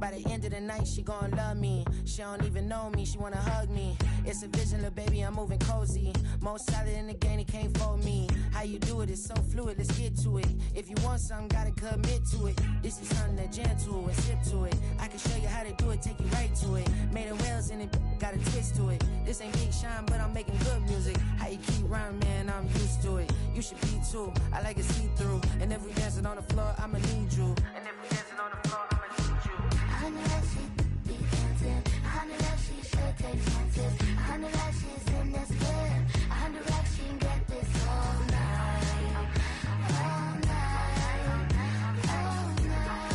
By the end of the night, she gon' love me. She don't even know me, she wanna hug me. It's a vision, little baby, I'm moving cozy. Most solid in the game, it can't fold me. How you do it, it's so fluid, let's get to it. If you want something, gotta commit to it. This is something that jam to and sip to it. I can show you how to do it, take you right to it. Made of whales in it, got a twist to it. This ain't Big Sean, but I'm making good music. How you keep rhyming, man, I'm used to it. You should be too, I like it see-through. And if we dancing on the floor, I'ma need you. And if we dancing on the floor, I'ma need you. I know that she be dancing. I know that she should take chances. I know that she's in this bed. I know that she can get this all night. All night. All night.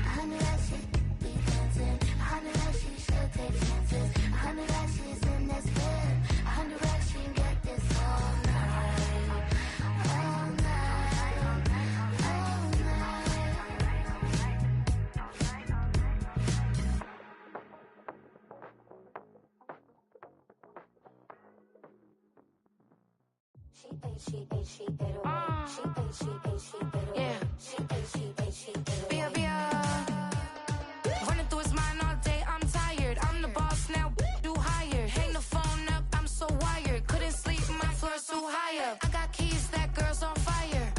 I know that she be dancing. I know that she should take chances. I know that she's in this bed. I know that she can get this all night. All night. All night. She ate it away. She ate it away. She ate it away. Running through his mind all day, I'm tired. I'm the boss now, do higher. Hang the phone up, I'm so wired. Couldn't sleep, my floor's too high up. I got keys, that girl's on fire.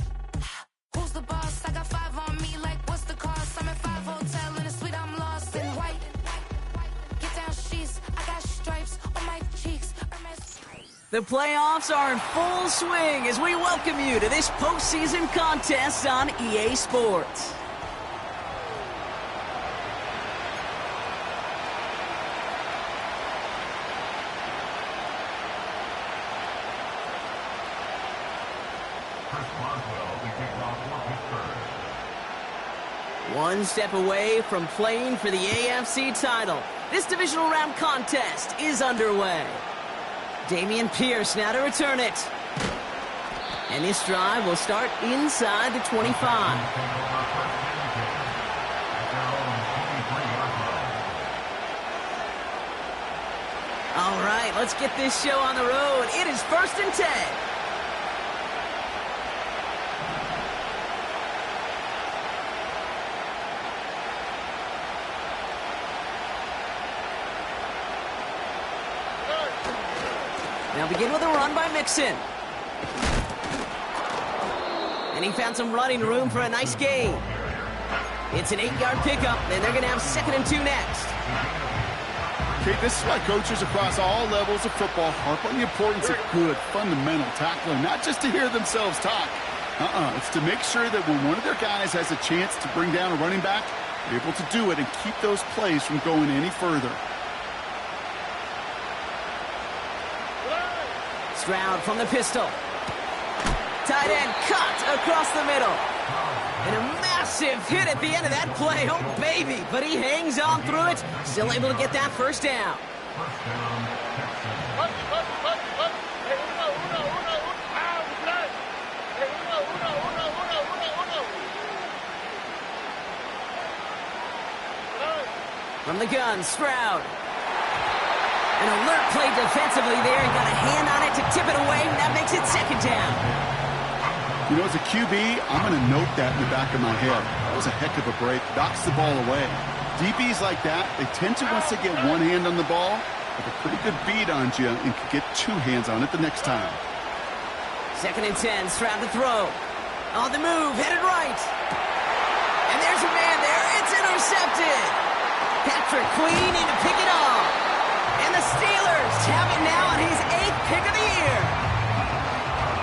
Who's the boss? I got 5 on me, like what's the cost? I'm at 5 hotel in a suite, I'm lost in white. Get down sheets, I got stripes on my cheeks. The playoffs are in full swing as we welcome you to this postseason contest on EA Sports. One step away from playing for the AFC title. This divisional round contest is underway. Damian Pierce now to return it. And this drive will start inside the 25. All right, let's get this show on the road. It is 1st and 10. Now begin with a run by Mixon. And he found some running room for a nice gain. It's an 8-yard pickup, and they're going to have 2nd and 2 next. Okay, this is why coaches across all levels of football harp on the importance of good, fundamental tackling, not just to hear themselves talk. It's to make sure that when one of their guys has a chance to bring down a running back, they're able to do it and keep those plays from going any further. Stroud from the pistol. Tight end cut across the middle. And a massive hit at the end of that play. Oh, baby. But he hangs on through it. Still able to get that first down. From the gun, Stroud. An alert play defensively there and got a hand on it to tip it away, and that makes it 2nd down. You know, as a QB, I'm going to note that in the back of my head. That was a heck of a break. Knocks the ball away. DBs like that, they tend to, once they get one hand on the ball, have a pretty good beat on you and can get 2 hands on it the next time. 2nd and 10, Stroud to throw. On the move, headed right. And there's a man there. It's intercepted. Patrick Queen in to pick it off. And the Steelers have it now on his 8th pick of the year.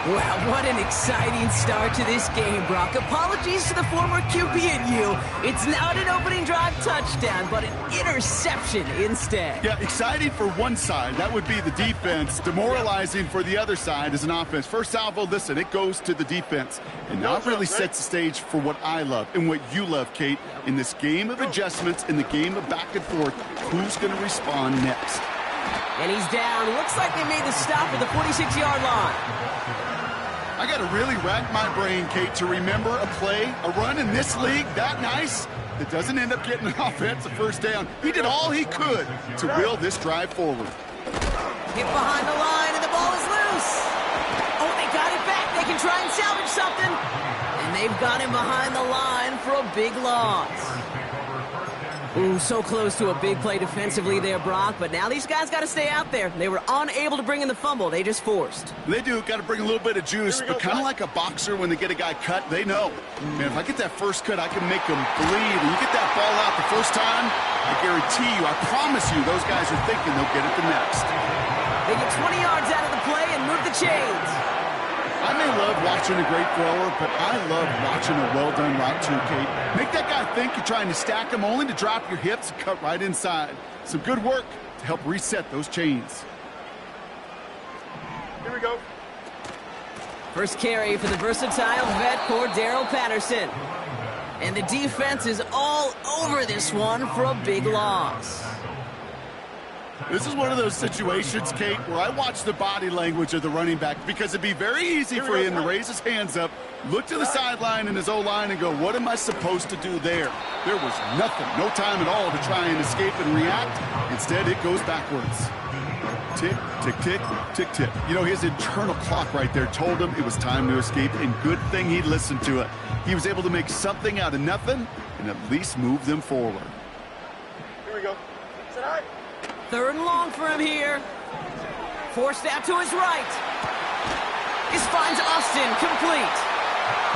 Wow, what an exciting start to this game, Brock. Apologies to the former QB and you. It's not an opening drive touchdown, but an interception instead. Yeah, exciting for one side. That would be the defense. Demoralizing for the other side as an offense. First salvo, listen, it goes to the defense. And now it really sets the stage for what I love and what you love, Kate. In this game of adjustments, in the game of back and forth, who's going to respond next? And he's down. Looks like they made the stop at the 46-yard line. I got to really rack my brain, Kate, to remember a play, a run in this league that nice that doesn't end up getting an offensive first down. He did all he could to will this drive forward. Hit behind the line, and the ball is loose. Oh, they got it back. They can try and salvage something. And they've got him behind the line for a big loss. Ooh, so close to a big play defensively there, Brock, but now these guys got to stay out there. They were unable to bring in the fumble. They just forced. They do. Got to bring a little bit of juice, but kind of like a boxer when they get a guy cut, they know. Man, if I get that first cut, I can make them bleed. And you get that ball out the first time, I guarantee you, I promise you, those guys are thinking they'll get it the next. They get 20 yards out of the play and move the chains. I may love watching a great thrower, but I love watching a well-done route too, Kate. Make that guy think you're trying to stack him only to drop your hips and cut right inside. Some good work to help reset those chains. Here we go. First carry for the versatile vet Cordero Patterson. And the defense is all over this one for a big loss. This is one of those situations, Kate, where I watch the body language of the running back because it'd be very easy for him to raise his hands up, look to the sideline in his O-line and go, what am I supposed to do there? There was nothing, no time at all to try and escape and react. Instead, it goes backwards. Tick, tick, tick, tick, tick. You know, his internal clock right there told him it was time to escape, and good thing he listened to it. He was able to make something out of nothing and at least move them forward. Here we go. Is that all right? Third and long for him here. Forced out to his right. This finds Austin complete.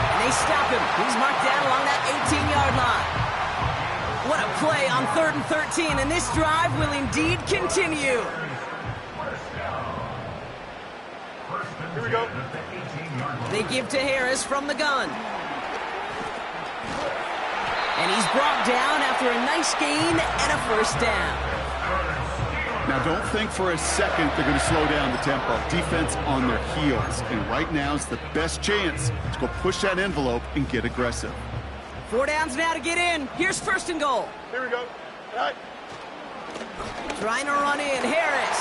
And they stop him. He's marked down along that 18-yard line. What a play on 3rd and 13, and this drive will indeed continue. Here we go. They give to Harris from the gun. And he's brought down after a nice gain and a first down. Now, don't think for a second they're going to slow down the tempo. Defense on their heels. And right now is the best chance to go push that envelope and get aggressive. 4 downs now to get in. Here's 1st and goal. Here we go. All right. Trying to run in, Harris.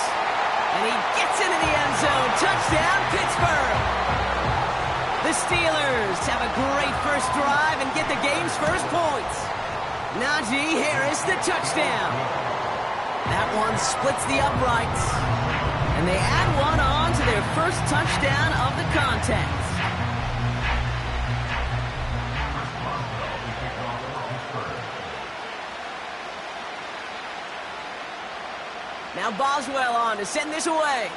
And he gets into the end zone. Touchdown, Pittsburgh. The Steelers have a great first drive and get the game's first points. Najee Harris, the touchdown. That one splits the uprights. And they add one on to their first touchdown of the contest. Now Boswell on to send this away.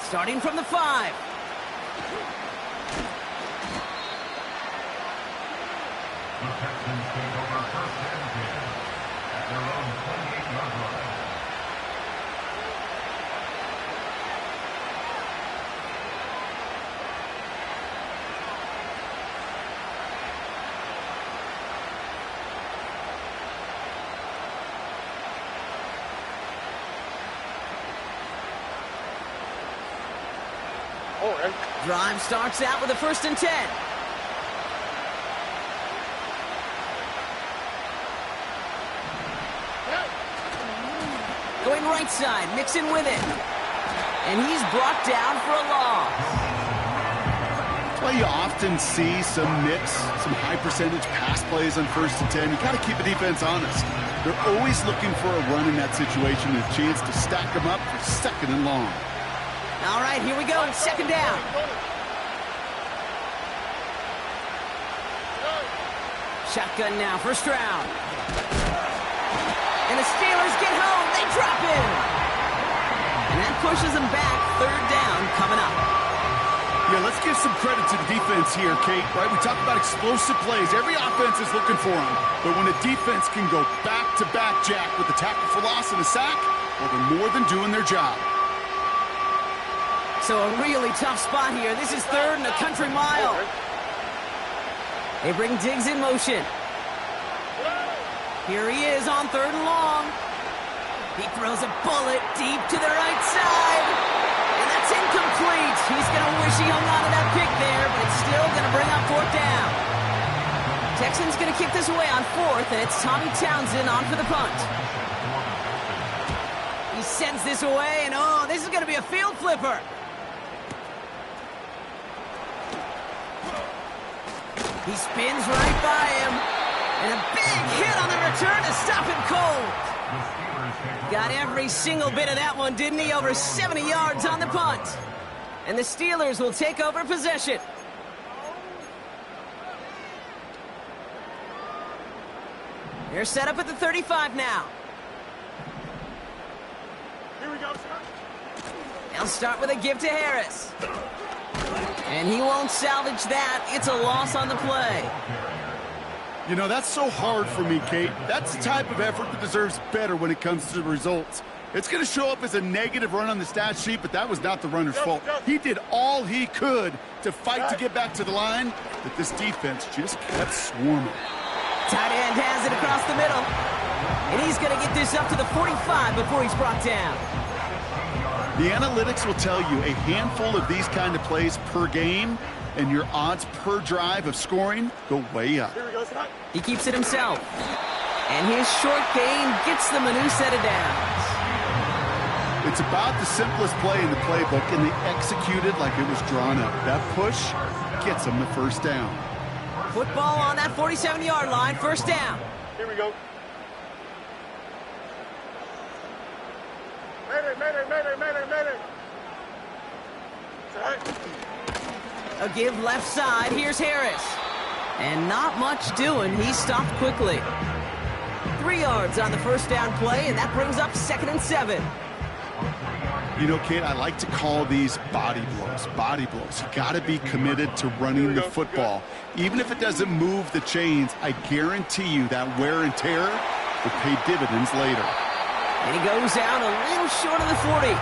Starting from the 5. The Texans take over 1st and 10 at their own 28-yard line. Drive starts out with a 1st and 10. Going right side, mixing with it. And he's brought down for a loss. That's why you often see some mix, some high percentage pass plays on 1st and 10. You got to keep the defense honest. They're always looking for a run in that situation and a chance to stack them up for 2nd and long. All right, here we go. 2nd down. Shotgun now, 1st round. And the Steelers get home. They drop him. And that pushes them back. 3rd down coming up. Yeah, let's give some credit to the defense here, Kate. Right? We talk about explosive plays. Every offense is looking for them. But when a defense can go back-to-back, Jack, with a tackle for loss and a sack, well, they're more than doing their job. So a really tough spot here. This is 3rd and a country mile. They bring Diggs in motion. Here he is on 3rd and long. He throws a bullet deep to the right side. And that's incomplete. He's going to wish he hung on to that pick there, but it's still going to bring up 4th down. Texans going to kick this away on 4th, and it's Tommy Townsend on for the punt. He sends this away, and oh, this is going to be a field flipper. He spins right by him. And a big hit on the return to stop him cold. Got every single bit of that one, didn't he? Over 70 yards on the punt. And the Steelers will take over possession. They're set up at the 35 now. Here we go, sir. They'll start with a give to Harris. And he won't salvage that. It's a loss on the play. You know, that's so hard for me, Kate. That's the type of effort that deserves better when it comes to the results. It's going to show up as a negative run on the stat sheet, but that was not the runner's fault. He did all he could to fight to get back to the line, but this defense just kept swarming. Tight end has it across the middle. And he's going to get this up to the 45 before he's brought down. The analytics will tell you a handful of these kind of plays per game, and your odds per drive of scoring go way up. Here we go, sir. He keeps it himself. And his short gain gets them a new set of downs. It's about the simplest play in the playbook, and they execute it like it was drawn up. That push gets them the first down. Football on that 47-yard line, first down. Here we go. Mayday. Sir. A give left side. Here's Harris. And not much doing. He stopped quickly. 3 yards on the first down play, and that brings up 2nd and 7. You know, Kate, I like to call these body blows. Body blows. You got to be committed to running the football. Even if it doesn't move the chains, I guarantee you that wear and tear will pay dividends later. And he goes out a little short of the 40.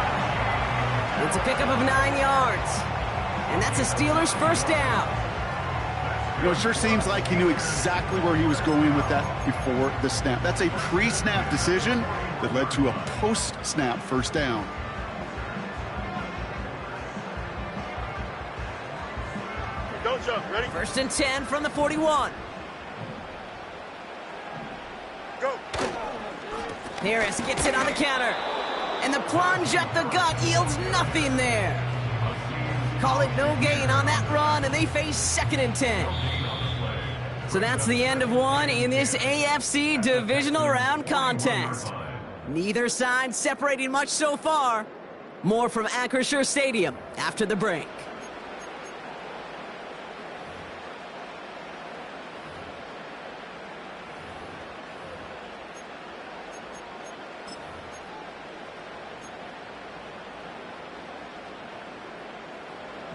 It's a pickup of 9 yards. And that's a Steelers first down. You know, it sure seems like he knew exactly where he was going with that before the snap. That's a pre-snap decision that led to a post-snap first down. Don't jump. Ready? 1st and 10 from the 41. Go. Harris gets it on the counter. And the plunge up the gut yields nothing there. Call it no gain on that run, and they face 2nd and 10. So that's the end of one in this AFC divisional round contest. Neither side separating much so far. More from Acrisure Stadium after the break.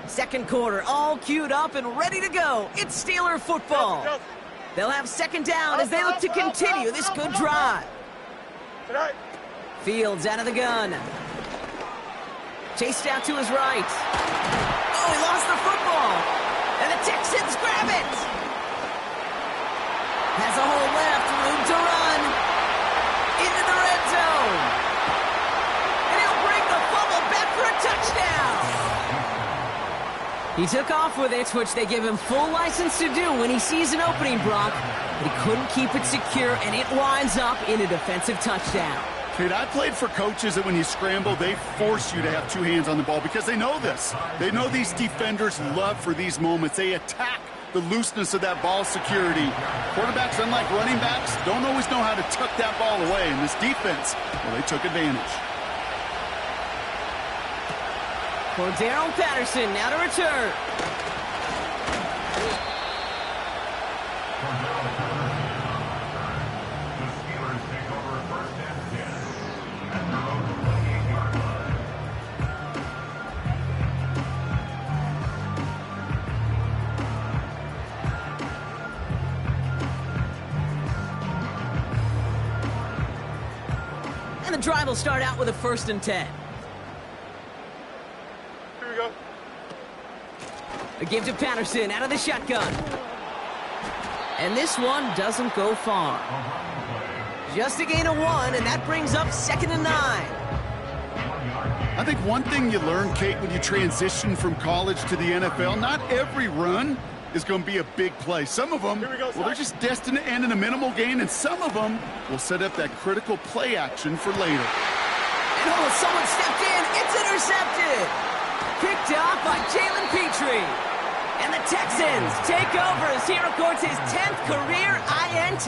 Second quarter, all queued up and ready to go. It's Steeler football. They'll have 2nd down as they look to continue this good drive. Fields out of the gun. Chased out to his right. Oh, he lost the football. And the Texans grab it. Has a hole left, room to run. Into the red zone. And he'll bring the fumble back for a touchdown. He took off with it, which they give him full license to do when he sees an opening, Brock. But he couldn't keep it secure, and it winds up in a defensive touchdown. Kate, I played for coaches that when you scramble, they force you to have 2 hands on the ball because they know this. They know these defenders love for these moments. They attack the looseness of that ball security. Quarterbacks, unlike running backs, don't always know how to tuck that ball away. And this defense, well, they took advantage. Cordero Patterson now to return. The Steelers take over 1st and 10 at their own 28-yard line. And the drive will start out with a 1st and 10. A give to Patterson out of the shotgun. And this one doesn't go far. Just a gain of 1, and that brings up 2nd and 9. I think one thing you learn, Kate, when you transition from college to the NFL, not every run is going to be a big play. Some of them, well, they're just destined to end in a minimal gain, and some of them will set up that critical play action for later. And oh, someone stepped in. It's intercepted. Picked off by Jalen Petrie. And the Texans take over as he records his 10th career INT.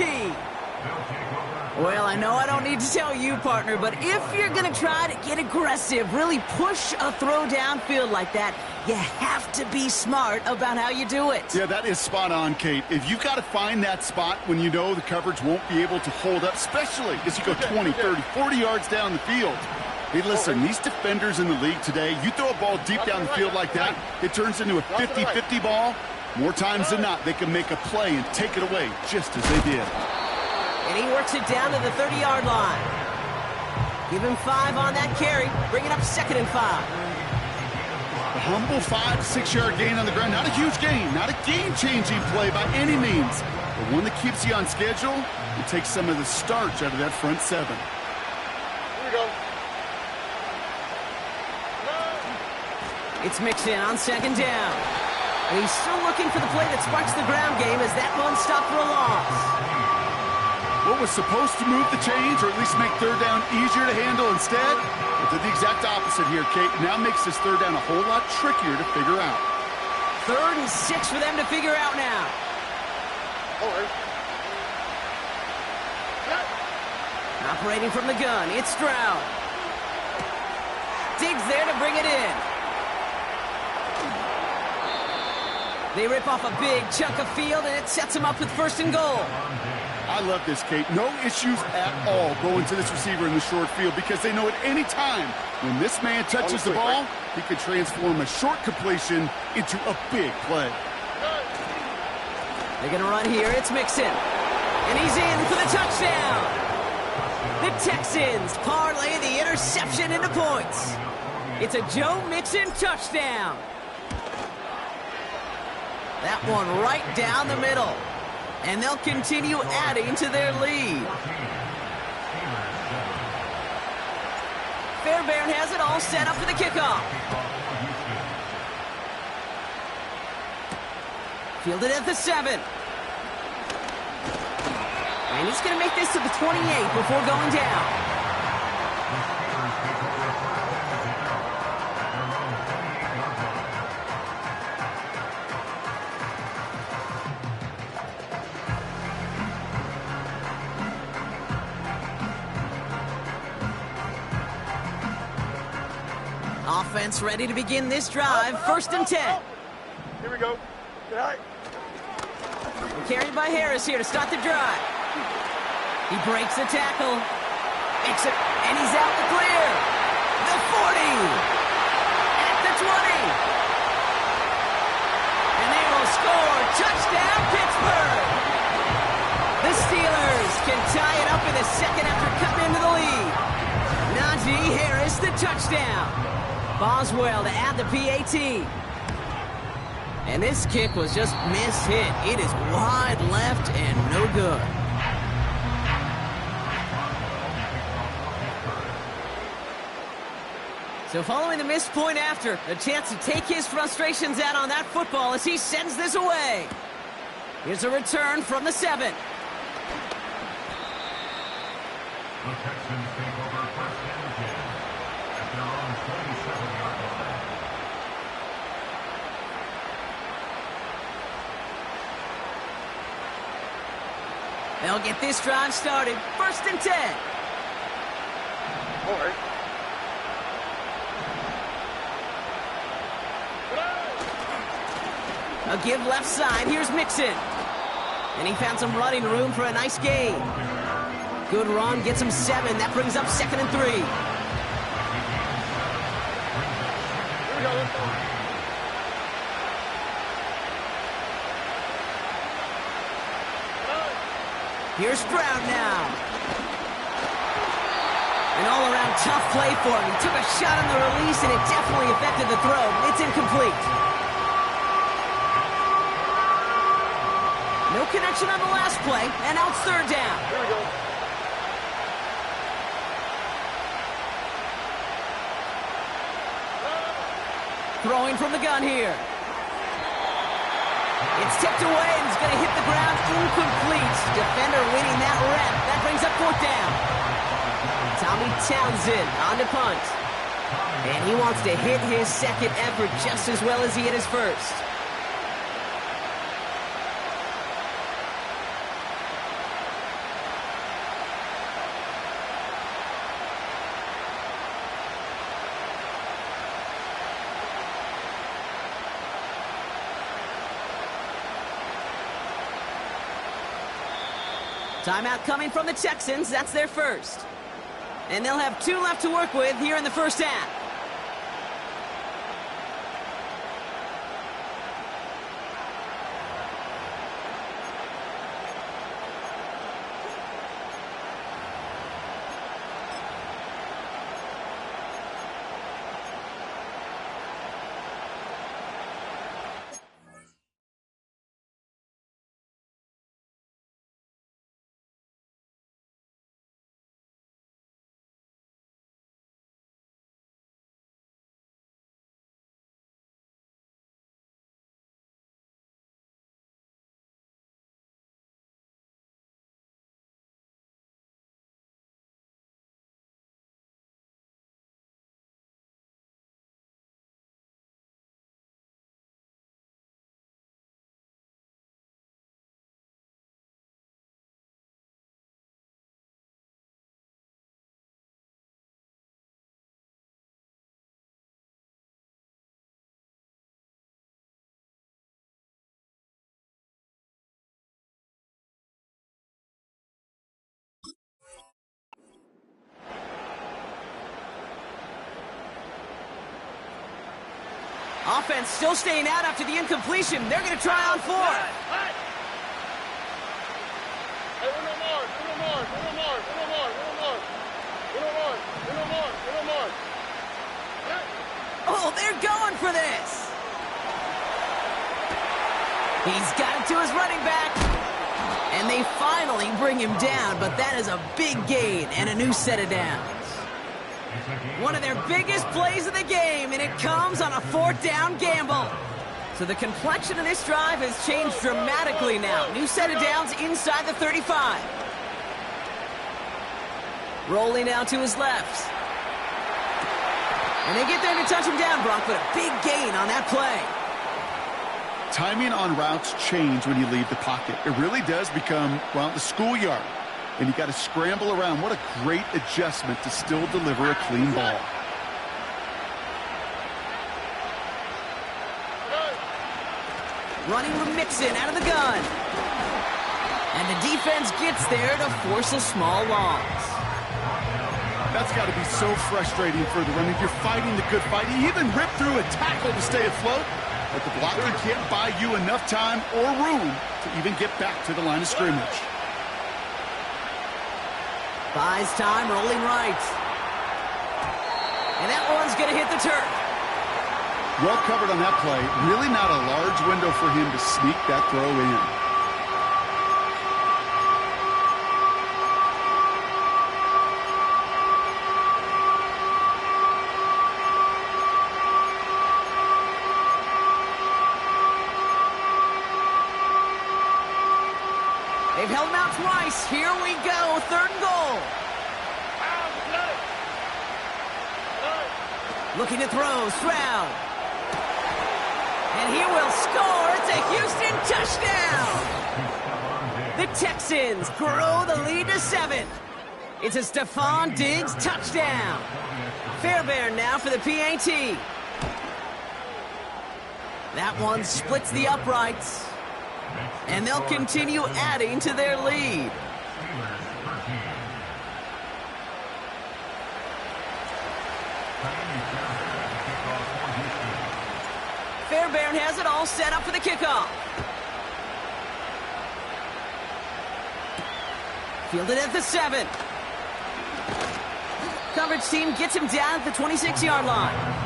Well, I know I don't need to tell you, partner, but if you're going to try to get aggressive, really push a throw downfield like that, You have to be smart about how you do it. Yeah, that is spot on, Kate. If you've got to find that spot when you know the coverage won't be able to hold up, especially as you go 20, 30, 40 yards down the field. Hey, listen, these defenders in the league today, you throw a ball deep down the field like that, it turns into a 50-50 ball. More times than not, they can make a play and take it away just as they did. And he works it down to the 30-yard line. Give him 5 on that carry. Bring it up 2nd and 5. A humble 5-6-yard gain on the ground. Not a huge gain, not a game-changing play by any means, but one that keeps you on schedule and takes some of the starch out of that front 7. Here we go. It's Mixon on 2nd down. And he's still looking for the play that sparks the ground game as that one stopped for a loss. What was supposed to move the chains or at least make 3rd down easier to handle instead? It did the exact opposite here, Kate. Now makes this 3rd down a whole lot trickier to figure out. 3rd and 6 for them to figure out now. All right. Operating from the gun, it's Stroud. Diggs there to bring it in. They rip off a big chunk of field, and it sets them up with 1st and goal. I love this, Kate. No issues at all going to this receiver in the short field because they know at any time when this man touches the ball, he could transform a short completion into a big play. They're going to run here. It's Mixon. And he's in for the touchdown. The Texans parlay the interception into points. It's a Joe Mixon touchdown. That one right down the middle. And they'll continue adding to their lead. Fairbairn has it all set up for the kickoff. Fielded at the 7. And he's going to make this to the 28 before going down. Offense ready to begin this drive. 1st and 10. Here we go. Good night. Carried by Harris here to start the drive. He breaks the tackle. Makes it, and he's out the clear. The 40. At the 20. And they will score. Touchdown, Pittsburgh. The Steelers can tie it up in the 2nd after cutting into the lead. Najee Harris, the touchdown. Boswell to add the PAT. And this kick was just mishit. It is wide left and no good. So following the missed point after, a chance to take his frustrations out on that football as he sends this away. Here's a return from the 7. The Texans take over 1st and 10 at their own 27-yard line. They'll get this drive started. 1st and 10. All right. A give left side. Here's Mixon. And he found some running room for a nice gain. Good run. Gets him 7. That brings up 2nd and 3. Here we go. Let's go. Here's Stroud now. An all-around tough play for him. He took a shot on the release, and it definitely affected the throw. It's incomplete. No connection on the last play, and now it's 3rd down. Here we go. Throwing from the gun here. It's tipped away, and it's going to hit the ground incomplete. Defender winning that rep. That brings up 4th down. Tommy Townsend on to punt. And he wants to hit his 2nd effort just as well as he hit his 1st. Timeout coming from the Texans. That's their first. And they'll have 2 left to work with here in the first half. Offense still staying out after the incompletion. They're going to try on 4. Hey, Oh, they're going for this. He's got it to his running back. And they finally bring him down, but that is a big gain and a new set of downs. One of their biggest plays of the game, and it comes on a 4th down gamble. So the complexion of this drive has changed dramatically now. New set of downs inside the 35. Rolling out to his left. And they get there to touch him down, Brock, but a big gain on that play. Timing on routes change when you leave the pocket. It really does become, well, the schoolyard. And you got to scramble around. What a great adjustment to still deliver a clean ball. Running with Mixon out of the gun. And the defense gets there to force a small loss. That's got to be so frustrating for the runner. You're fighting the good fight. He even ripped through a tackle to stay afloat. But the blocker can't buy you enough time or room to even get back to the line of scrimmage. Buys time, rolling right. And that one's going to hit the turf. Well covered on that play. Really not a large window for him to sneak that throw in. They've held him out twice. Here we go. 3rd and goal. Looking to throw. Stroud. And he will score. It's a Houston touchdown. The Texans grow the lead to 7. It's a Stephon Diggs touchdown. Fairbairn now for the PAT. That one splits the uprights. And they'll continue adding to their lead. Fairbairn has it all set up for the kickoff. Fielded at the 7. Coverage team gets him down at the 26-yard line.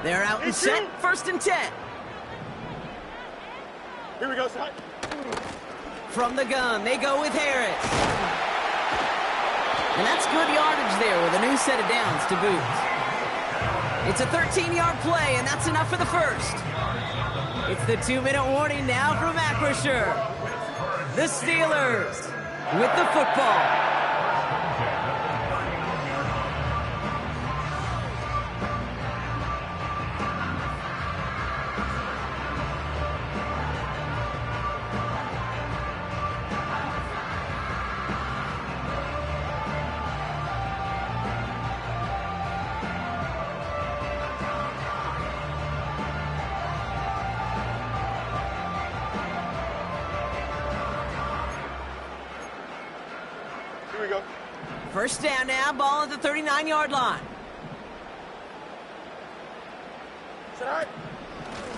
They're out and set. 1st and 10. Here we go, side. From the gun, they go with Harris. And that's good yardage there with a new set of downs to boot. It's a 13-yard play, and that's enough for the first. It's the 2-minute warning now from Acrisure. The Steelers with the football. First down now, ball at the 39-yard line.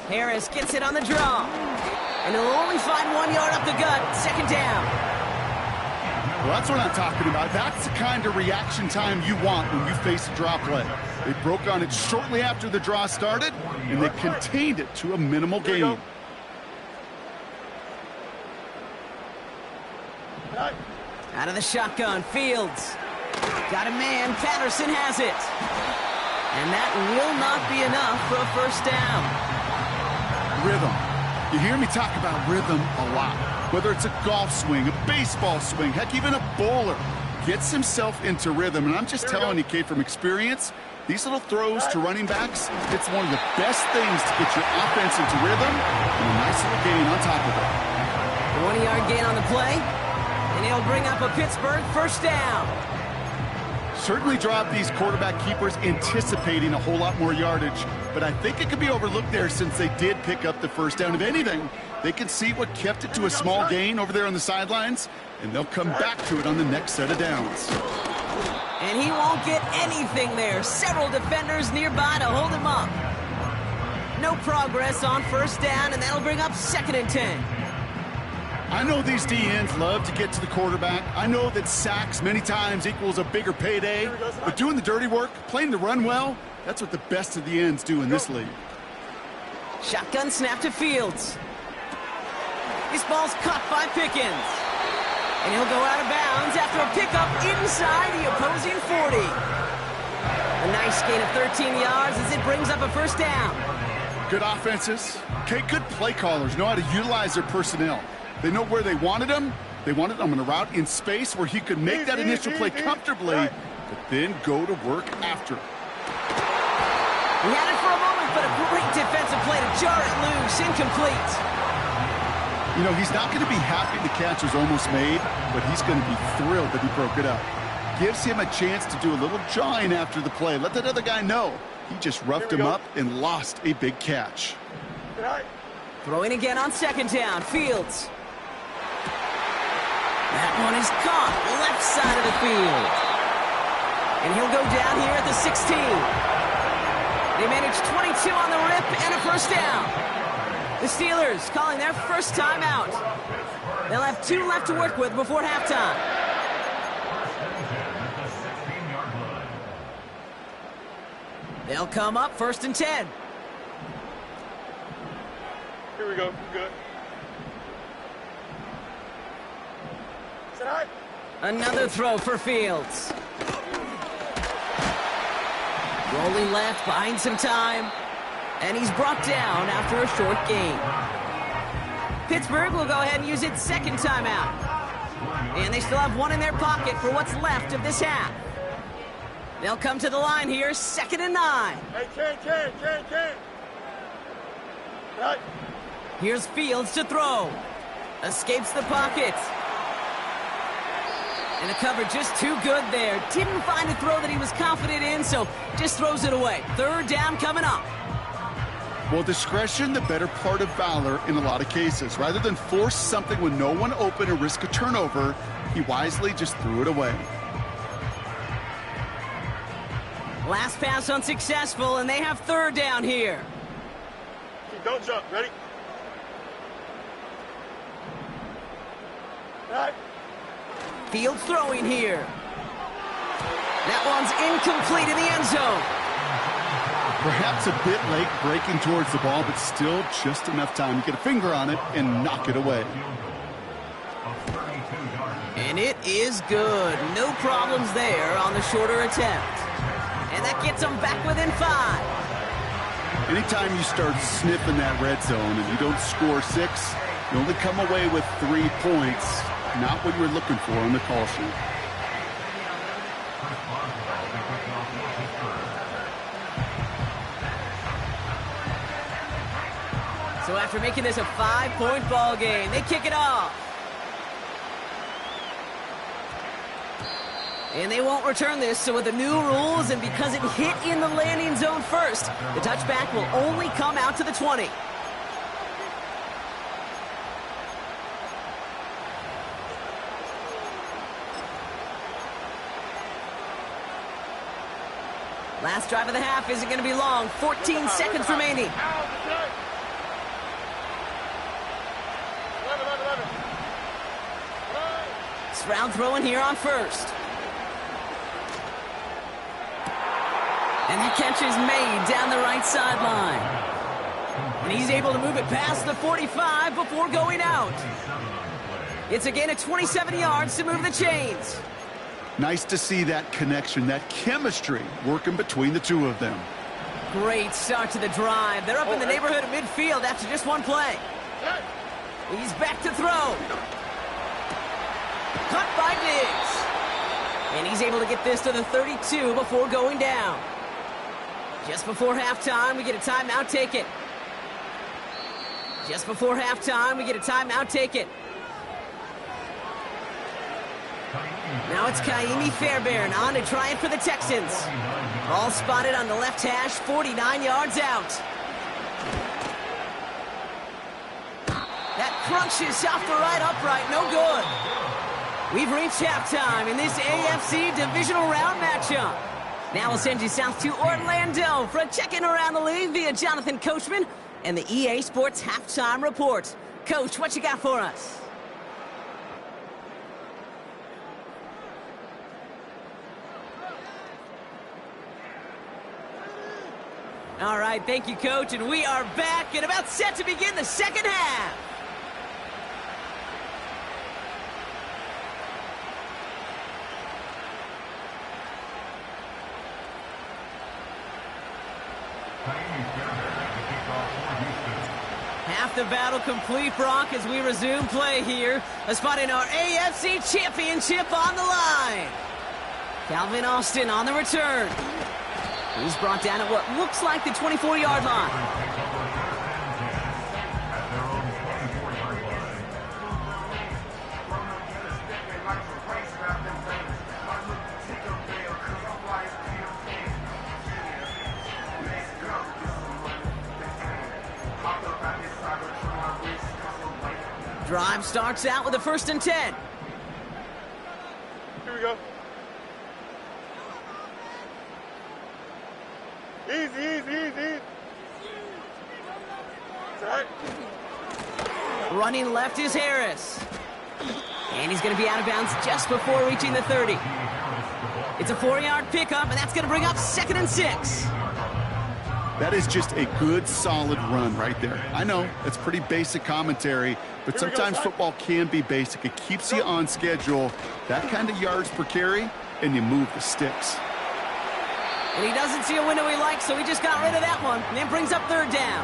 Harris gets it on the draw. And he'll only find 1 yard up the gut. Second down. Well, that's what I'm talking about. That's the kind of reaction time you want when you face a draw play. They broke on it shortly after the draw started, and they contained it to a minimal gain. Out of the shotgun, Fields. Got a man, Patterson has it. And that will not be enough for a first down. Rhythm. You hear me talk about rhythm a lot. Whether it's a golf swing, a baseball swing, heck, even a bowler gets himself into rhythm. And I'm just telling you, Kate, from experience, these little throws to running backs, it's one of the best things to get your offense into rhythm and a nice little gain on top of it. A 1 yard gain on the play, and he'll bring up a Pittsburgh first down. Certainly drop these quarterback keepers anticipating a whole lot more yardage, but I think it could be overlooked there since they did pick up the first down. If anything, they can see what kept it to a small gain over there on the sidelines, and they'll come back to it on the next set of downs. And he won't get anything there. Several defenders nearby to hold him up. No progress on first down, and that'll bring up 2nd and 10. I know these DNs love to get to the quarterback. I know that sacks many times equals a bigger payday, but doing the dirty work, playing the run well, that's what the best of the ends do in this league. Shotgun snap to Fields. This ball's caught by Pickens. And he'll go out of bounds after a pickup inside the opposing 40. A nice gain of 13 yards as it brings up a first down. Good offenses. Okay, good play callers know how to utilize their personnel. They know where they wanted him. They wanted him on a route in space where he could make that initial play comfortably, but then go to work after. He had it for a moment, but a great defensive play to jar it loose. Incomplete. You know, he's not going to be happy the catch was almost made, but he's going to be thrilled that he broke it up. Gives him a chance to do a little jawing after the play. Let that other guy know. He just roughed him up and lost a big catch. Throwing again on 2nd down. Fields. That one is caught, left side of the field. And he'll go down here at the 16. They managed 22 on the rip and a first down. The Steelers calling their first timeout. They'll have 2 left to work with before halftime. They'll come up 1st and 10. Here we go. Good. Another throw for Fields. Rolling left, buying some time. And he's brought down after a short gain. Pittsburgh will go ahead and use its 2nd timeout. And they still have 1 in their pocket for what's left of this half. They'll come to the line here, 2nd and 9. Hey, Ken. Right. Here's Fields to throw. Escapes the pocket. And the cover just too good there. Didn't find a throw that he was confident in, so just throws it away. 3rd down coming up. Well, discretion, the better part of valor in a lot of cases. Rather than force something with no one open and risk a turnover, he wisely just threw it away. Last pass unsuccessful, and they have 3rd down here. Don't jump. Ready? Right. Fields throwing here. That one's incomplete in the end zone. Perhaps a bit late breaking towards the ball, but still just enough time to get a finger on it and knock it away. And it is good. No problems there on the shorter attempt. And that gets them back within 5. Anytime you start sniffing that red zone and you don't score 6, you only come away with 3 points. Not what you were looking for on the call sheet. So after making this a 5-point ball game, they kick it off. And they won't return this, so with the new rules and because it hit in the landing zone first, the touchback will only come out to the 20. Last drive of the half isn't going to be long. 14 seconds remaining. 11. Stroud throwing here on first. And that catch is made down the right sideline. And he's able to move it past the 45 before going out. It's a gain of 27 yards to move the chains. Nice to see that connection, that chemistry working between the two of them. Great start to the drive. They're up in the neighborhood of midfield after just one play. He's back to throw. Cut by Diggs. And he's able to get this to the 32 before going down. Just before halftime, we get a timeout taken. Just before halftime, we get a timeout taken. Now it's Kaimi Fairbairn on to try it for the Texans. All spotted on the left hash, 49 yards out. That crunches off the right upright, no good. We've reached halftime in this AFC divisional round matchup. Now we'll send you south to Orlando for a check-in around the league via Jonathan Coachman and the EA Sports Halftime Report. Coach, what you got for us? All right, thank you, Coach, and we are back and about set to begin the second half. Half the battle complete, Brock, as we resume play here. A spot in our AFC Championship on the line. Calvin Austin on the return. He's brought down at what looks like the 24-yard line. Drive starts out with a 1st and 10. Here we go. Easy. It's all right. Running left is Harris. And he's going to be out of bounds just before reaching the 30. It's a 4-yard pickup, and that's going to bring up 2nd and 6. That is just a good, solid run right there. I know, it's pretty basic commentary, but sometimes football can be basic. It keeps you on schedule. That kind of yards per carry, and you move the sticks. And he doesn't see a window he likes, so he just got rid of that one. And that brings up 3rd down.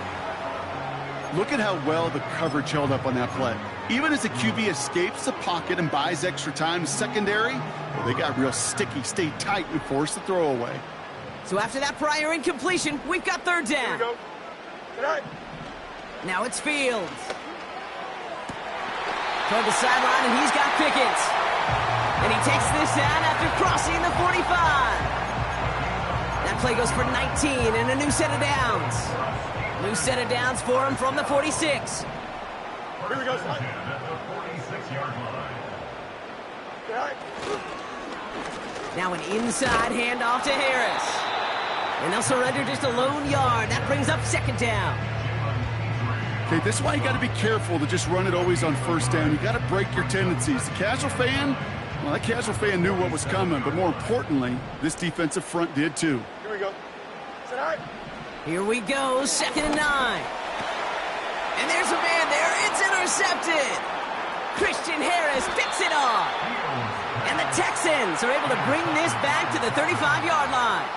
Look at how well the coverage held up on that play. Even as the QB escapes the pocket and buys extra time, secondary, well, they got real sticky, stayed tight, and forced the throw away. So after that prior incompletion, we've got 3rd down. Here we go. Tonight. Now it's Fields. Toward the sideline, and he's got Pickens. And he takes this down after crossing the 45. That play goes for 19 and a new set of downs. New set of downs for him from the 46. Here we go, son. Now an inside handoff to Harris. And they'll surrender just a lone yard. That brings up 2nd down. Okay, this is why you got to be careful to just run it always on 1st down. You got to break your tendencies. The casual fan, well, that casual fan knew what was coming, but more importantly, this defensive front did too. Here we go. Tonight. Here we go, 2nd and 9. And there's a man there. It's intercepted. Christian Harris picks it off. And the Texans are able to bring this back to the 35-yard line.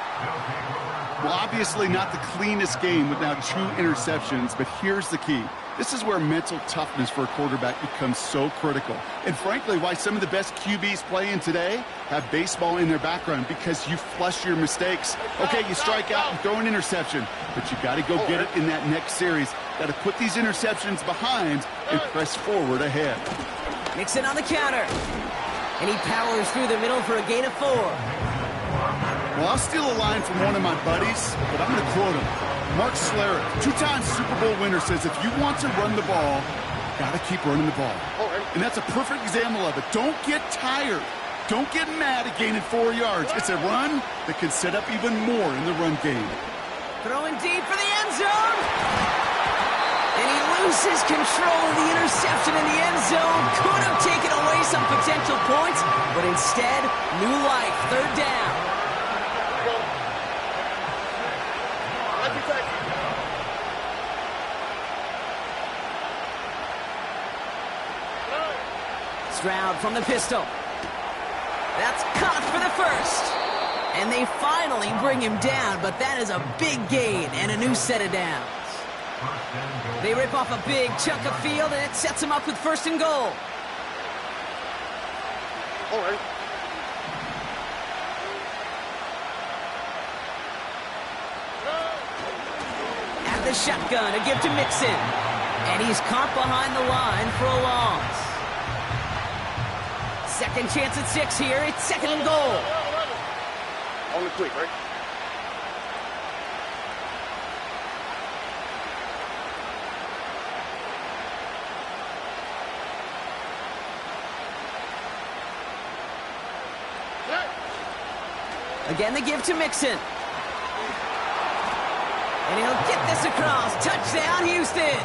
Well, obviously not the cleanest game without 2 interceptions, but here's the key. This is where mental toughness for a quarterback becomes so critical. And frankly, why some of the best QBs playing today have baseball in their background, because you flush your mistakes. Okay, you strike out and throw an interception, but you got to go get it in that next series. Got to put these interceptions behind and press forward ahead. Nixon on the counter. And he powers through the middle for a gain of 4. Well, I'll steal a line from one of my buddies, but I'm going to quote him. Mark Schlereth, 2-time Super Bowl winner, says if you want to run the ball, got to keep running the ball. And that's a perfect example of it. Don't get tired. don't get mad at gaining 4 yards. It's a run that can set up even more in the run game. Throwing deep for the end zone. And he loses control of the interception in the end zone. Could have taken away some potential points, but instead, new life, third down. Stroud from the pistol. That's caught for the first. And they finally bring him down, but that is a big gain and a new set of downs. They rip off a big chunk of field, and it sets him up with first and goal. All right. At the shotgun, a give to Mixon. And he's caught behind the line for a loss. Second chance at 6 here. It's second and goal. On the quick, right? Again, the give to Mixon. And he'll get this across. Touchdown, Houston.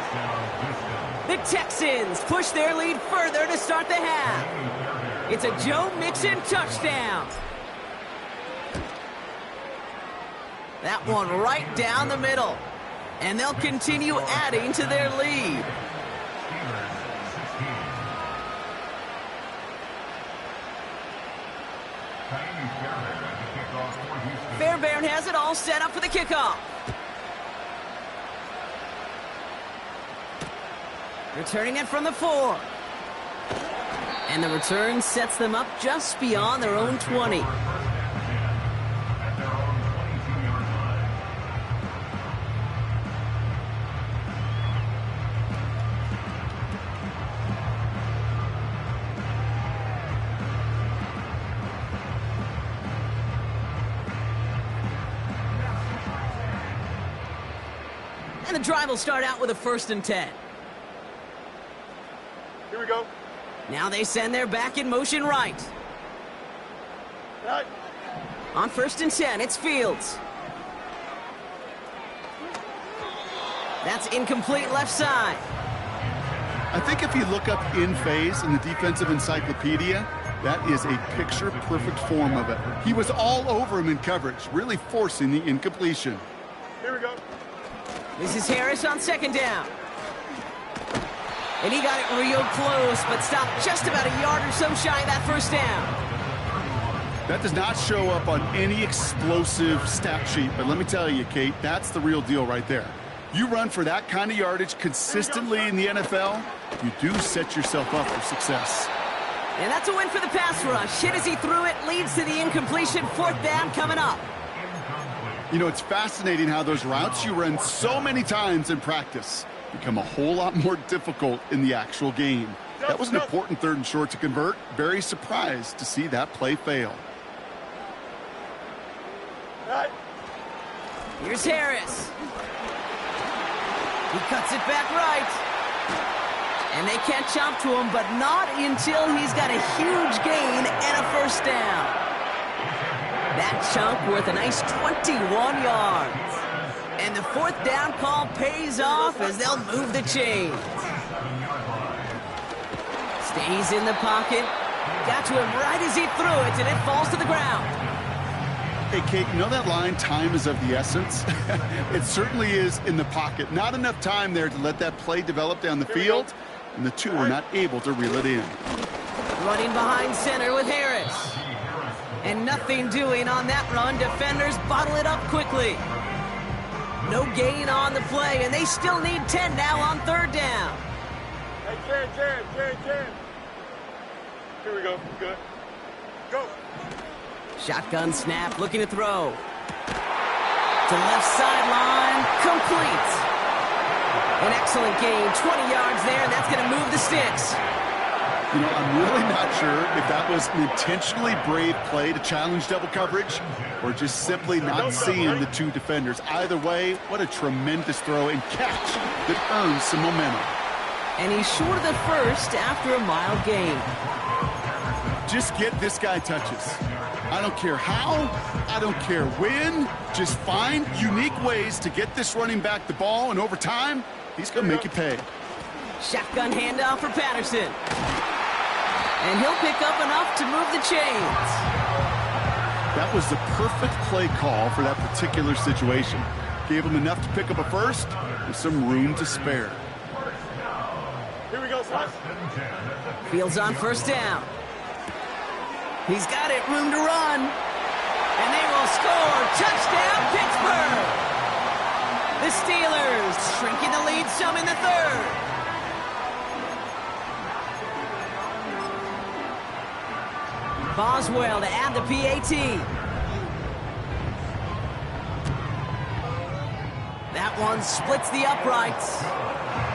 The Texans push their lead further to start the half. It's a Joe Mixon touchdown. That one right down the middle. And they'll continue adding to their lead. Fairbairn has it all set up for the kickoff. Returning it from the 4. And the return sets them up just beyond their own 20. And the drive will start out with a 1st and 10. Here we go. Now they send their back in motion right. Right. On 1st and 10, it's Fields. That's incomplete left side. I think if you look up in phase in the defensive encyclopedia, that is a picture-perfect form of it. He was all over him in coverage, really forcing the incompletion. Here we go. This is Harris on 2nd down. And he got it real close, but stopped just about a yard or so shy of that 1st down. That does not show up on any explosive stat sheet, but let me tell you, Kate, that's the real deal right there. You run for that kind of yardage consistently in the NFL, you do set yourself up for success. And that's a win for the pass rush. Hit as he threw it, leads to the incompletion. 4th down coming up. You know, it's fascinating how those routes you run so many times in practice become a whole lot more difficult in the actual game. That was an important 3rd and short to convert. Very surprised to see that play fail. Right. Here's Harris. He cuts it back right. And they can't jump to him, but not until he's got a huge gain and a 1st down. That chunk worth a nice 21 yards. And the 4th down call pays off as they'll move the chains. Stays in the pocket. Got to him right as he threw it, and it falls to the ground. Hey, Kate, you know that line, time is of the essence? It certainly is in the pocket. Not enough time there to let that play develop down the field, and the two were not able to reel it in. Running behind center with Harris. And nothing doing on that run. Defenders bottle it up quickly. No gain on the play, and they still need 10 now on 3rd down. Hey, Jared. Here we go. Good. Go. Shotgun snap, looking to throw. To left sideline, complete. An excellent gain, 20 yards there, and that's going to move the sticks. You know, I'm really not sure if that was an intentionally brave play to challenge double coverage or just simply not seeing the two defenders. Either way, what a tremendous throw and catch that earns some momentum. And he's short of the 1st after a mild gain. Just get this guy touches. I don't care how, I don't care when. Just find unique ways to get this running back the ball, and over time, he's going to make you pay. Shotgun handoff for Patterson. And he'll pick up enough to move the chains. That was the perfect play call for that particular situation. Gave him enough to pick up a first with some room to spare. Here we go, son. Fields on first down. He's got it, room to run. And they will score. Touchdown, Pittsburgh! The Steelers shrinking the lead some in the third. Boswell to add the PAT. That one splits the uprights.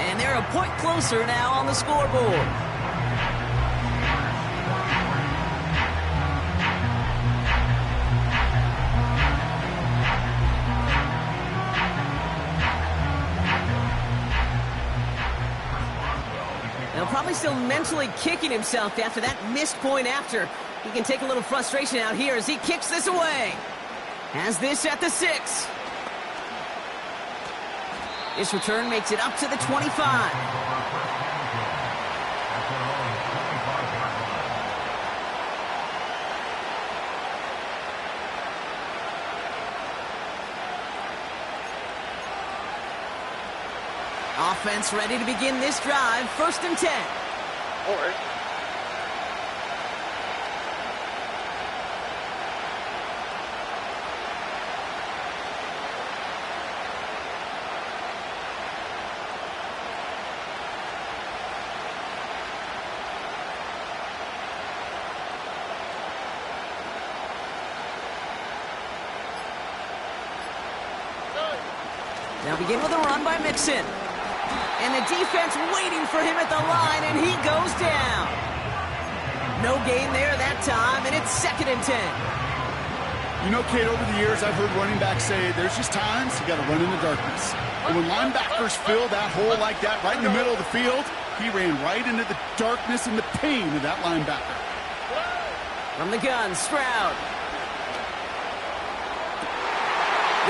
And they're a point closer now on the scoreboard. Now probably still mentally kicking himself after that missed point after. He can take a little frustration out here as he kicks this away. Has this at the 6. This return makes it up to the 25. Offense ready to begin this drive. 1st and 10. All right. Now begin with a run by Mixon. And the defense waiting for him at the line, and he goes down. No gain there that time, and it's 2nd and 10. You know, Kate, over the years, I've heard running backs say there's just times you got to run in the darkness. And when linebackers fill that hole like that right in the middle of the field, he ran right into the darkness and the pain of that linebacker. From the gun, Stroud.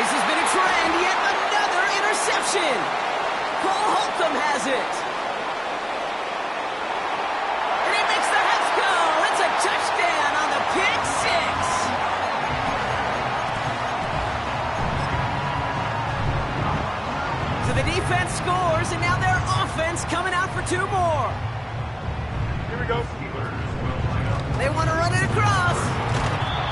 This has been a trend, yet another interception. Cole Holcomb has it. And he makes the heads go. It's a touchdown on the pick 6. So the defense scores, and now their offense coming out for 2 more. Here we go. They want to run it across.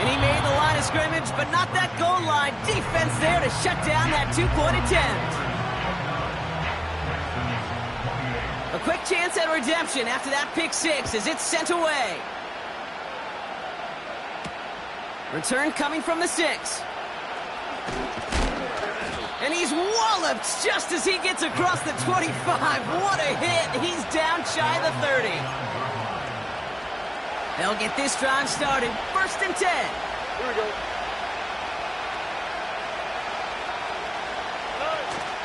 And he made the line of scrimmage, but not that goal line. Defense there to shut down that 2-point attempt. A quick chance at redemption after that pick 6 as it's sent away. Return coming from the 6. And he's walloped just as he gets across the 25. What a hit. He's down shy of the 30. They'll get this drive started. 1st and 10. Here we go.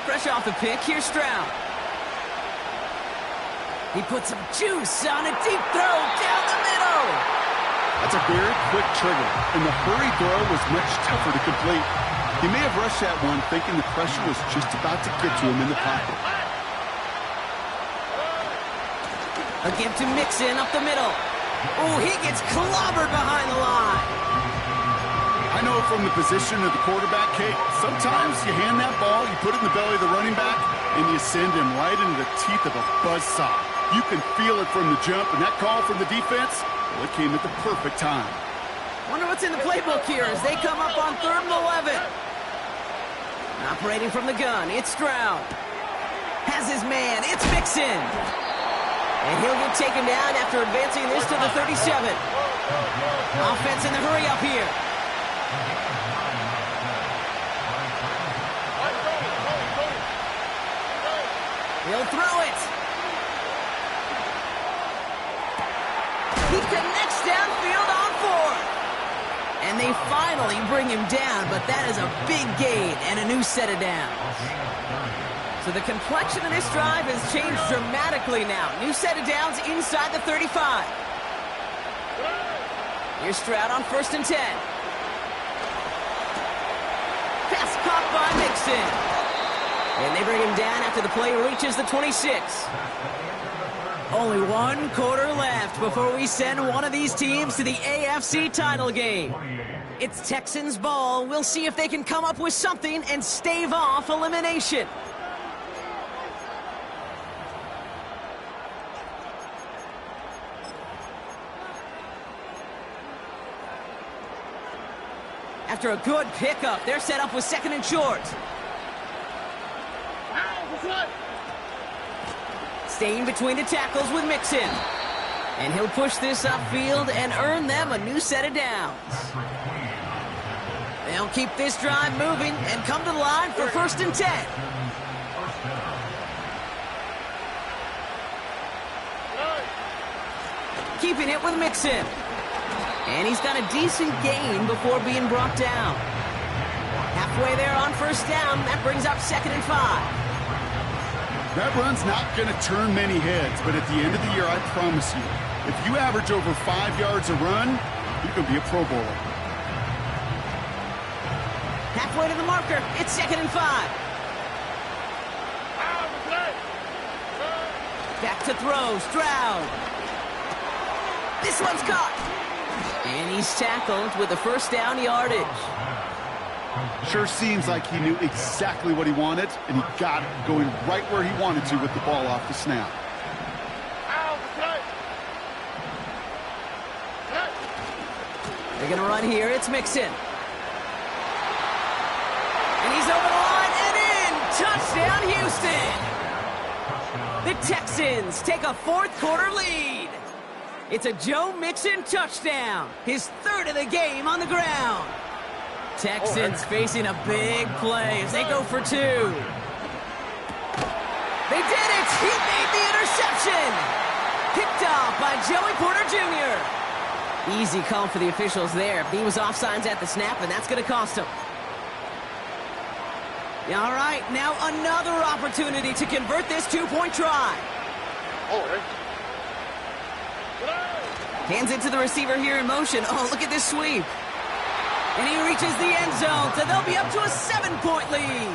Fresh off the pick, here's Stroud. He puts some juice on a deep throw down the middle. That's a very quick trigger, and the hurry throw was much tougher to complete. He may have rushed that one thinking the pressure was just about to get to him in the pocket. A give to Mixon up the middle. Oh, he gets clobbered behind the line. I know from the position of the quarterback, Kate, sometimes you hand that ball, you put it in the belly of the running back, and you send him right into the teeth of a buzzsaw. You can feel it from the jump, and that call from the defense, well, it came at the perfect time. Wonder what's in the playbook here as they come up on 3rd and 11. Operating from the gun, it's Stroud. Has his man, it's Mixon. And he'll get taken down after advancing this to the 37. Offense in the hurry up here. He'll throw it. He connects downfield on 4th. And they finally bring him down, but that is a big gain and a new set of downs. So the complexion of this drive has changed dramatically now. New set of downs inside the 35. Here's Stroud on 1st and 10. Pass caught by Mixon. And they bring him down after the play reaches the 26. Only 1 quarter left before we send one of these teams to the AFC title game. It's Texans ball. We'll see if they can come up with something and stave off elimination. After a good pickup, they're set up with 2nd and short. Staying between the tackles with Mixon. And he'll push this upfield and earn them a new set of downs. They'll keep this drive moving and come to the line for 1st and 10. Keeping it with Mixon. And he's got a decent gain before being brought down. Halfway there on 1st down, that brings up 2nd and 5. That run's not going to turn many heads, but at the end of the year, I promise you, if you average over 5 yards a run, you're going to be a Pro Bowler. Halfway to the marker, it's 2nd and 5. Back to throw, Stroud. This one's caught. And he's tackled with the 1st down yardage. Sure seems like he knew exactly what he wanted, and he got it going right where he wanted to with the ball off the snap. They're going to run here. It's Mixon. And he's over the line and in. Touchdown, Houston. The Texans take a 4th quarter lead. It's a Joe Mixon touchdown. His 3rd of the game on the ground. Texans facing a big play as they go for 2. They did it! He made the interception! Picked off by Joey Porter Jr. Easy call for the officials there. He was offsides at the snap, and that's going to cost him. All right, now another opportunity to convert this 2-point try. Hands it to the receiver here in motion. Oh, look at this sweep. And he reaches the end zone, so they'll be up to a 7-point lead.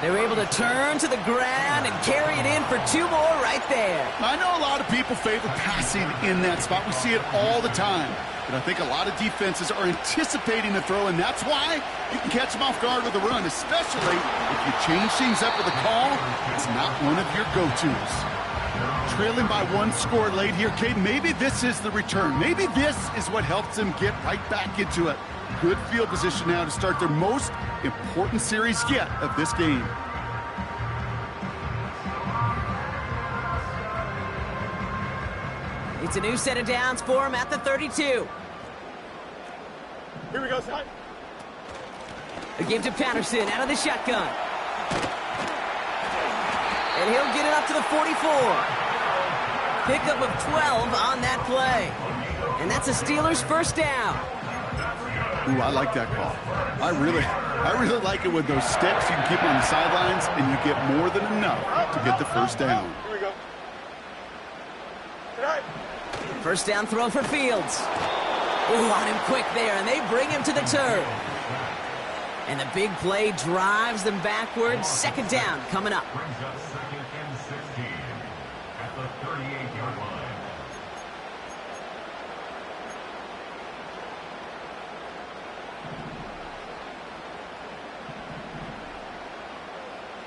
They were able to turn to the ground and carry it in for 2 more right there. I know a lot of people favor passing in that spot. We see it all the time. But I think a lot of defenses are anticipating the throw, and that's why you can catch them off guard with a run, especially if you change things up with a call. It's not one of your go-tos. Trailing by 1 score late here, Cade. Maybe this is the return. Maybe this is what helps them get right back into it. Good field position now to start their most important series yet of this game. It's a new set of downs for him at the 32. Here we go, son. A give to Patterson out of the shotgun. And he'll get it up to the 44. Pickup of 12 on that play. And that's a Steelers 1st down. Ooh, I like that call. I really like it with those sticks. You can keep them on the sidelines, and you get more than enough to get the 1st down. Here we go. 1st down throw for Fields. Ooh, on him quick there, and they bring him to the turf. And the big play drives them backwards. 2nd down coming up. Brings up 2nd and 16 at the 38-yard line.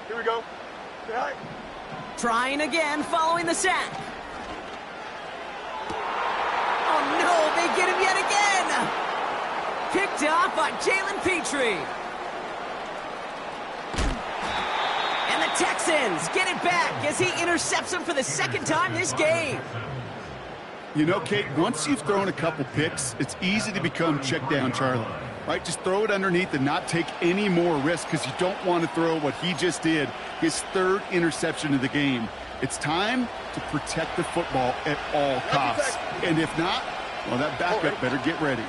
Here we go. Behind. Trying again following the sack. Oh no, they get him yet again. Picked off by Jalen Petrie. And the Texans get it back as he intercepts him for the 2nd time this game. You know, Kate, once you've thrown a couple picks, it's easy to become check down Charlie. Right? Just throw it underneath and not take any more risk because you don't want to throw what he just did, his 3rd interception of the game. It's time to protect the football at all costs. And if not, well, that backup better get ready.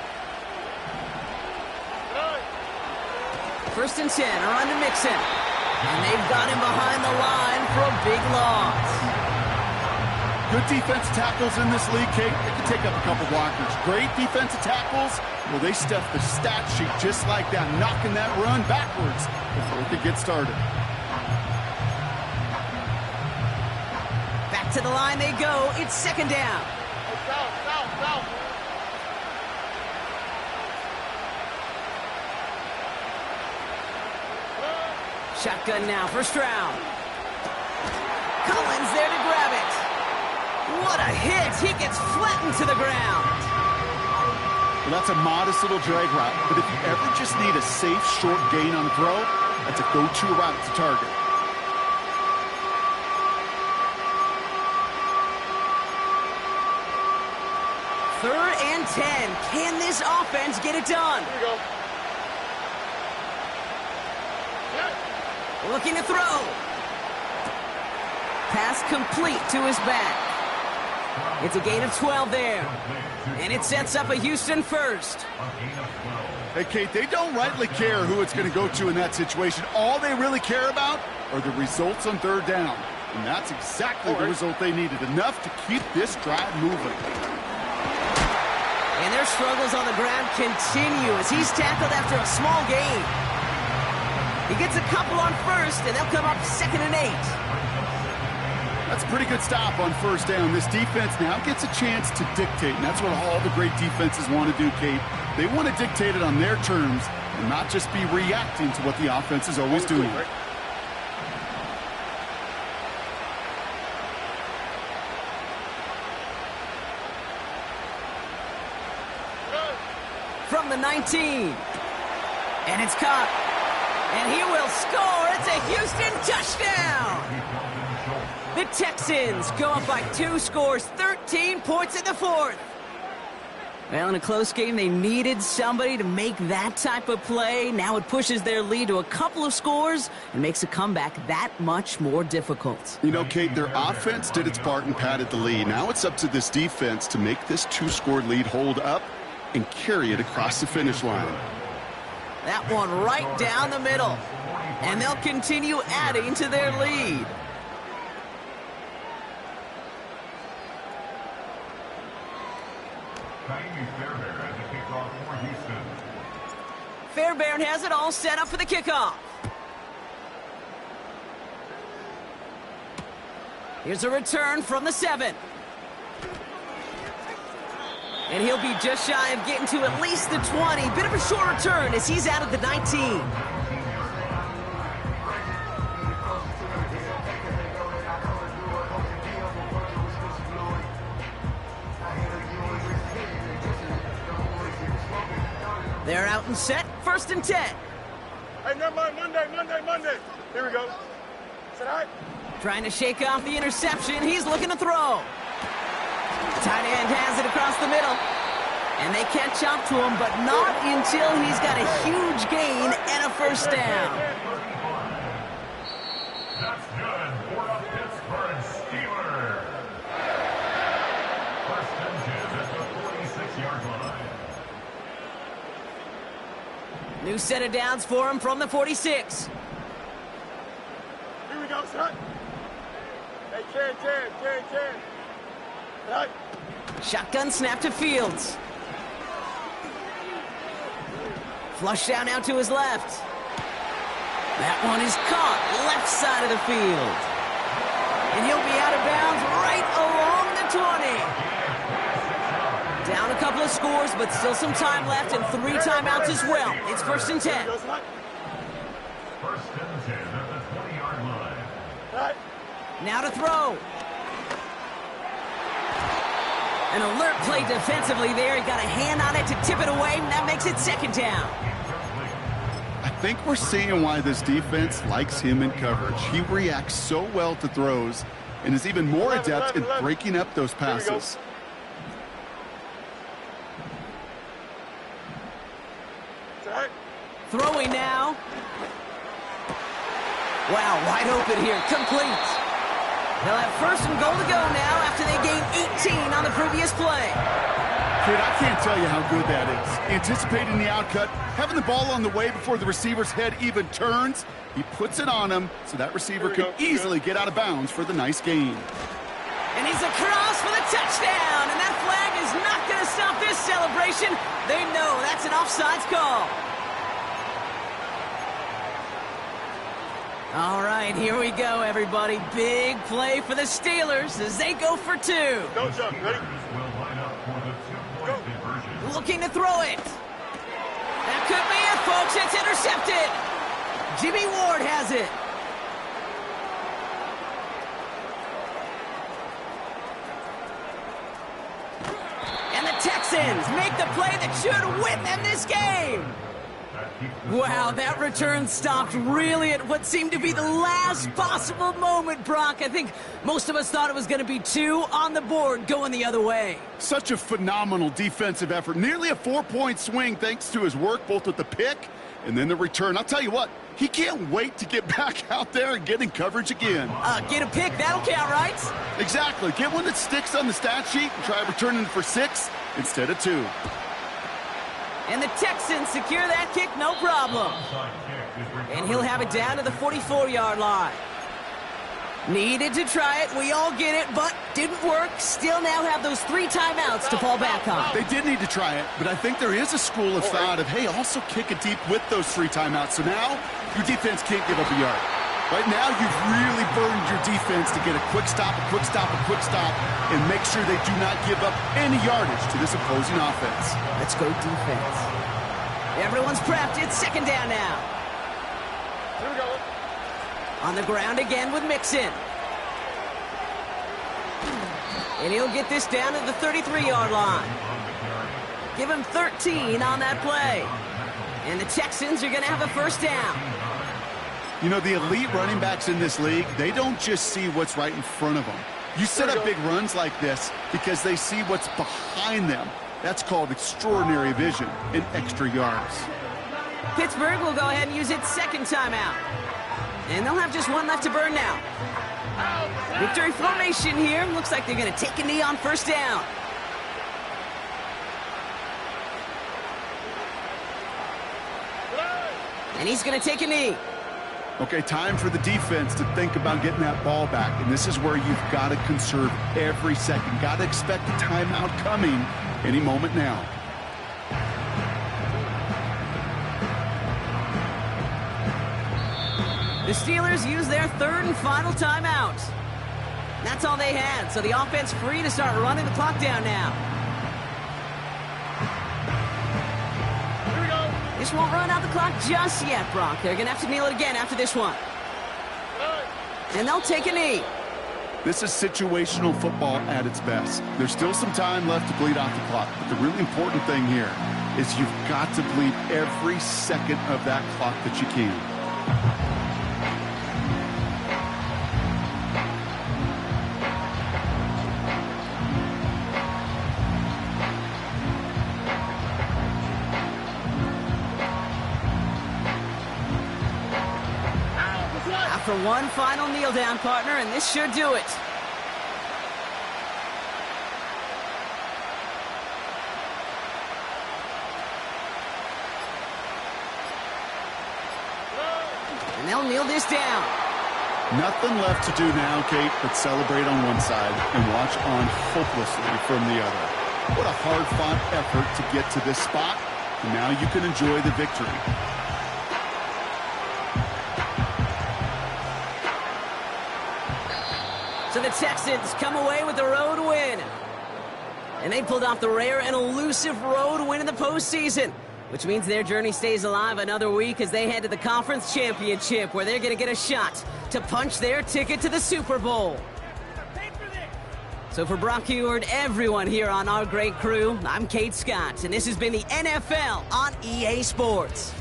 1st and 10, a run to Mixon. And they've got him behind the line for a big loss. Good defensive tackles in this league, Kate. They can take up a couple blockers. Great defensive tackles. Well, they stuff the stat sheet just like that, knocking that run backwards before it could get started. Back to the line they go. It's second down. South. Shotgun now, first round. Collins there to grab it. What a hit. He gets flattened to the ground. Well, that's a modest little drag route, but if you ever just need a safe, short gain on a throw, that's a go-to route to target. Third and 10. Can this offense get it done? Here we go. Looking to throw. Pass complete to his back. It's a gain of 12 there. And it sets up a Houston first. Hey, Kate, they don't rightly care who it's going to go to in that situation. All they really care about are the results on third down. And that's exactly the result they needed. Enough to keep this drive moving. And their struggles on the ground continue as he's tackled after a small gain. He gets a couple on first, and they'll come up 2nd and 8. That's a pretty good stop on first down. This defense now gets a chance to dictate, and that's what all the great defenses want to do, Kate. They want to dictate it on their terms and not just be reacting to what the offense is always doing. From the 19. And it's caught. And he will score. It's a Houston touchdown. The Texans go up by 2 scores, 13 points in the 4th. Well, in a close game, they needed somebody to make that type of play. Now it pushes their lead to a couple of scores and makes a comeback that much more difficult. You know, Kate, their offense did its part and padded the lead. Now it's up to this defense to make this 2-score lead hold up and carry it across the finish line. That one right down the middle. And they'll continue adding to their lead. Fairbairn has it all set up for the kickoff. Here's a return from the 7. And he'll be just shy of getting to at least the 20. Bit of a short return as he's out of the 19. They're out and set, 1st and 10. Hey, never mind, Monday. Here we go. Is that all right? Trying to shake off the interception. He's looking to throw. Tight end has it across the middle. And they catch up to him, but not until he's got a huge gain and a first down. That's good for the Pittsburgh Steelers. 1st and 10 at the 46-yard line. New set of downs for him from the 46. Here we go, son. Hey, Ken. Right. Shotgun snap to Fields. Flush down now to his left. That one is caught left side of the field. And he'll be out of bounds right along the 20. Down a couple of scores, but still some time left and 3 timeouts as well. It's 1st and 10. 1st and 10 at the 20-yard line. Right. Now to throw. An alert play defensively there. He got a hand on it to tip it away, and that makes it 2nd down. I think we're seeing why this defense likes him in coverage. He reacts so well to throws and is even more adept in breaking up those passes. Right. Throwing now. Wow, wide open here. Complete. They'll have 1st and goal to go now after they gained 18 on the previous play. Kid, I can't tell you how good that is. Anticipating the outcut, having the ball on the way before the receiver's head even turns. He puts it on him so that receiver can easily get out of bounds for the nice gain. And he's across for the touchdown. And that flag is not going to stop this celebration. They know that's an offsides call. All right, here we go, everybody. Big play for the Steelers as they go for 2. Go, Chuck. Ready? Will line up for the two-point conversion. Looking to throw it. That could be it, folks. It's intercepted. Jimmy Ward has it. And the Texans make the play that should win them this game. Wow, that return stopped really at what seemed to be the last possible moment, Brock. I think most of us thought it was going to be 2 on the board going the other way. Such a phenomenal defensive effort. Nearly a 4-point swing thanks to his work both with the pick and then the return. I'll tell you what, he can't wait to get back out there and get in coverage again. Get a pick, that'll count, right? Exactly. Get one that sticks on the stat sheet and try returning it for 6 instead of 2. And the Texans secure that kick, no problem. And he'll have it down to the 44-yard line. Needed to try it, we all get it, but didn't work. Still now have those 3 timeouts to fall back on. They did need to try it, but I think there is a school of thought of, hey, also kick it deep with those 3 timeouts. So now your defense can't give up a yard. Right now, you've really burned your defense to get a quick stop, a quick stop, a quick stop, and make sure they do not give up any yardage to this opposing offense. Let's go defense. Everyone's prepped. It's 2nd down now. Here we go. On the ground again with Mixon. And he'll get this down to the 33-yard line. Give him 13 on that play. And the Texans are going to have a 1st down. You know, the elite running backs in this league, they don't just see what's right in front of them. You set up big runs like this because they see what's behind them. That's called extraordinary vision and extra yards. Pittsburgh will go ahead and use its 2nd timeout. And they'll have just 1 left to burn now. Victory formation here. Looks like they're going to take a knee on 1st down. And he's going to take a knee. Okay, time for the defense to think about getting that ball back. And this is where you've got to conserve every second. Got to expect the timeout coming any moment now. The Steelers use their 3rd and final timeout. That's all they had, so the offense free to start running the clock down now. This won't run out the clock just yet, Brock. They're going to have to kneel it again after this one. And they'll take a knee. This is situational football at its best. There's still some time left to bleed off the clock, but the really important thing here is you've got to bleed every second of that clock that you can. For one final kneel down, partner, and this should do it. And they'll kneel this down. Nothing left to do now, Kate, but celebrate on one side and watch on hopelessly from the other. What a hard-fought effort to get to this spot, and now you can enjoy the victory. So the Texans come away with the road win. And they pulled off the rare and elusive road win in the postseason, which means their journey stays alive another week as they head to the conference championship, where they're going to get a shot to punch their ticket to the Super Bowl. So for Brock Heward, everyone here on our great crew, I'm Kate Scott, and this has been the NFL on EA Sports.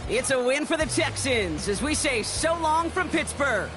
It's a win for the Texans as we say so long from Pittsburgh.